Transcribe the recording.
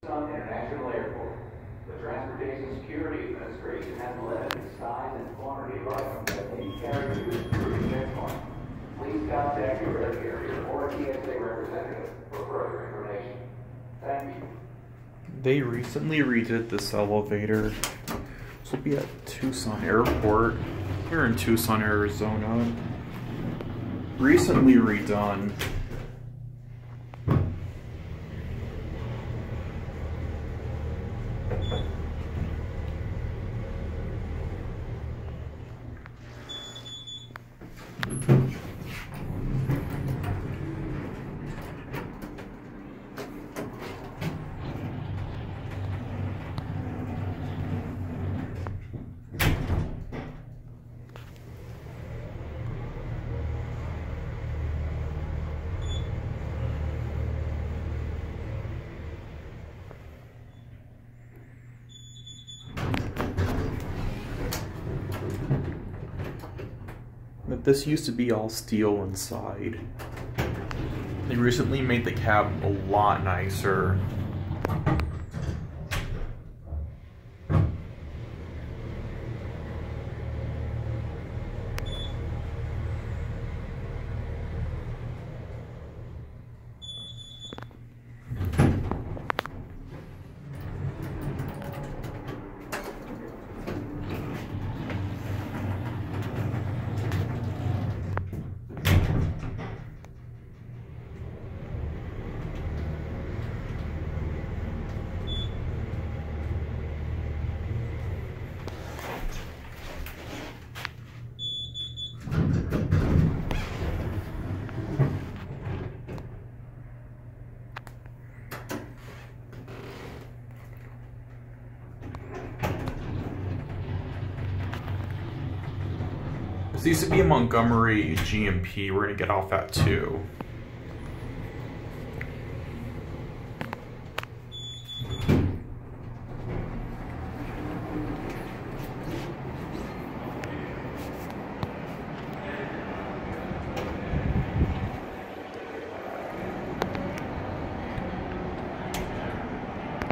Tucson International Airport. The Transportation Security Administration has limited size and quantity of items that may be carried through the security checkpoint. Please contact your air carrier or a TSA representative for further information. Thank you. They recently redid this elevator. This will be at Tucson Airport here in Tucson, Arizona. Recently redone. But this used to be all steel inside. They recently made the cab a lot nicer. This used to be a Montgomery GMP. We're gonna get off at 2.